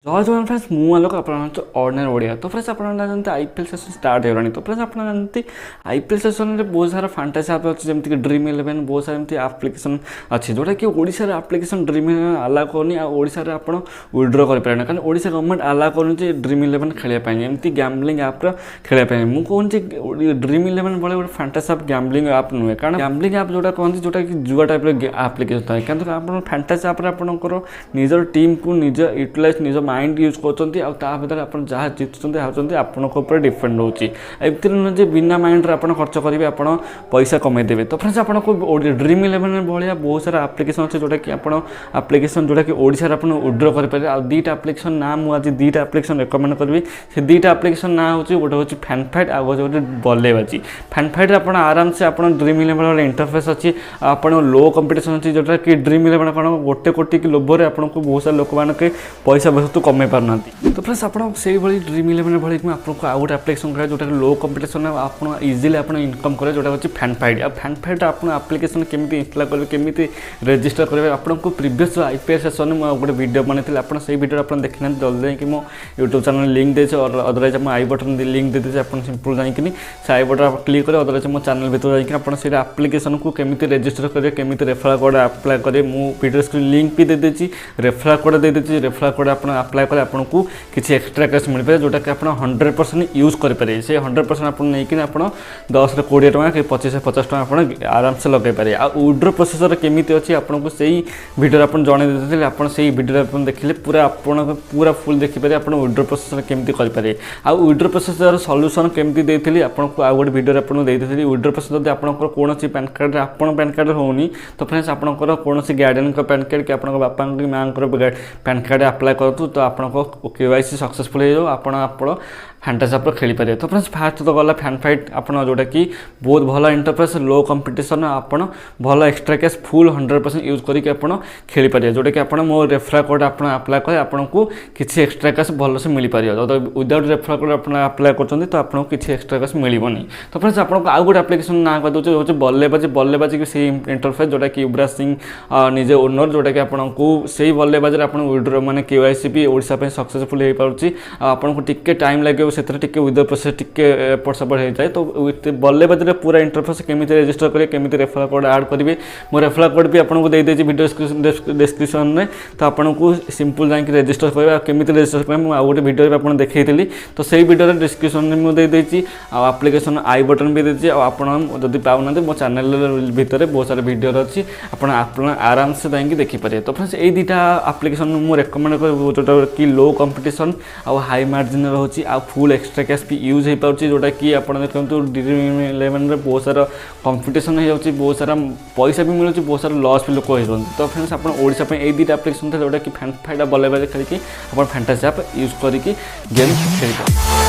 जय जवान फ्रेंड्स मुझे आप ऑर्डिनरी ओडिया। तो फ्रेंड्स आप जानते आईपीएल सेसन स्टार्ट हो तो फ्रेंड्स आप जानते आईपीएल सेसन में बहुत सारा फैंटासी ऐप अच्छे जमीक ड्रीम 11 बहुत सारा एमती आप्लिकेसन अच्छी जोटा कि ओडिशा आप्लिकेसन ड्रीम 11 आला करनी ओडिशा आप विड्रो करें कारण ओडिशा गवर्नमेंट आला कर ड्रीम 11 खेलने एमती गैम्बलिंग ऐप्र खेलने मुझे कहूँ ड्रीम 11 भाई गोटे फैंटासी ऐप गैम्बलिंग ऐप नुहे कारण गैम्बलिंग ऐप जोटा कहते जोटा कि जुआ टाइप आप्लिकेसन थाए क्या आप फैंटासी ऐप्रे आपंकर निजर टीम को निज यूटिलाइज निज माइंड यूज कर आप जहाँ जितुंट हाउंट आपंकर डिपेंड होती नुहे बिना माइंड आप खर्च करेंगे आप पैसा कमेदेवे। तो फ्रेंड्स आपको ड्रीम 11 भाया बहुत सारा आप्लिकेसन अच्छे जोटा कि आप्लिकेसन जोटा कि ओडिशा आप विड्रो करेंगे आ दुईटा आप्लिकेसन ना मुझे दुईटा आप्लिकेसन रेकमेंड करी से दुईटा आप्लिकेसन ना हूँ गोटे हूँ फैनफाइट आ गोटे बल्लेबाजी। फैनफाइट आप आराम से आप ड्रीम 11 इंटरफेस अच्छी आप लो कंपिटिशन अच्छी जोटा कि ड्रीम 11 आप गोटे कोटी की लोभर आपको बहुत सारा लोक मैंने पैसा बहुत कमे पारना। तो प्लस आप ड्रीम 11 भाई आपको आउ गोटे आप्लिकेसन करें जोटा लो कंपिटिशन आप इजिली आप इनकम करें जोटा हूँ फैनफाइट। आ फैनफाइट आप आप्लिकेसन केमी इंस्टॉल करेंगे केमी रेजिस्टर करेंगे आपको प्रीवियस आईपीएल सेसन में गोटे वीडियो बनई आप वीडियो आप देखना जल्दी जाकि मो यूट्यूब चैनल लिंक देती और अदरवाइज मैं आई बटन लिंक दे देती आप सिंपल जाकि से आई बटन आप क्लिक करें अदरवाइज मो चैनल भर जाकि आप्लिकेसन को केमी रेजिस्टर करेंगे केमी रेफरल कोड अप्लाई करेंगे मो वीडियो लिंक भी दे देती रेफरल कोड दे देती रेफरल कोड आप अप्लाई करें आपको किसी एक्सट्रा कैश मिल पाए जोटा कि आप 100% यूज करेंगे से 100% आप नहीं आप 10 रे 20 टका कि 25 से 50 टका आप आराम से लगे पारे। आ विड्रो प्रोसेसर केमी अच्छी आपको से वीडियो आप जन देते आप वीडियो देखिले पूरा पूरा फुल देखिपारे आप विड्रो प्रोसेसर केमी करेंगे। आ विड्रो प्रोसेसर सॉल्यूशन केमी देती आपको आउ गोटे वीडियो आपको देती विड्रो प्रोसेसर जब आप कौन पैन कार्ड आप पैन कार्ड होनी तो फ्रेंड्स आपंकर कौन गार्डियन पैन कार्ड कि आप बापा कि माँ पैन कार्ड अप्लाई करूँ तो आपको केवाईसी सक्सेसफुल हो आप फैंटासी आप खेली पारे। तो फ्रेंड्स फास्ट तो गला फैनफाइट आप जोटा कि बहुत भल इंटरफेस लो कंपिटिशन आप भल एक्सट्रा कैश फुल 100% यूज करके आप खेली पारे जोटा कि आप मो रेफरल कोड आप अप्लाई करें आपको किसी एक्सट्रा कैश भल से मिल पार तो विदाउट रेफरल कोड आप अप्लाई कर तो आपको किसी एक्सट्रा कैश मिलनी। तो फ्रेंड्स आपको आउ गोटे आप्लिकेसन ना कह दूसरे हूँ बल्लेबाजी बल्लेबाजी से इंटरफेस जोटा कि ୟୁବରାଜ ସିଂ निजे ओनर जोटा कि आपको से बल्लेबाजी आप विड्रो मैंने केवाईसी भी ओडिशा सक्सेसफुल हो पार्टी आपको टिके टाइम लगे से विद प्रोसेस टिके एपट सेपट हो जाए। तो बल्लेबाजी पूरा इंटरफेस केमी रेजिस्टर करेंगे केमी रेफरल कोड ऐड करेंगे मो रेफरल कोड भी आपको दे देती वीडियो डिस्क्रिप्शन में तो आपको सिंपल जाकि रेजिस्टर करेंगे केमी रेजिस्टर करेंगे मुझे गोटे वीडियो आपको देखी तो से वीडियो डिस्क्रिप्शन में मुझे देती आप्लिकेसन आई बटन भी देती आपड़ी पाऊना मो चैनल भितर बहुत सारा वीडियो अच्छी आप आराम से जाकि देखिपारे। तो फ्रेंड्स ये दुईटा आप्लिकेसन मुझे रेकमेंड कर जोटा कि लो कंपिटिशन आ हाई मार्जिन रोचे आ फुल एक्सट्रा कैश भी यूज हो पार्टी जोटा कि आप देखते ड्रीम 11 बहुत सारा कंपिटिशन हो बहुत सारा पैसा भी मिलूँ बहुत सारा लॉस भी लोक हो। तो फ्रेंड्स आप ओडिशा ये दुईटा आप्लिकेसन था जोटा कि फैनफाइट बल्लेबाजी खेलिकी आप फैंटासी ऐप यूज करके गेम खेल।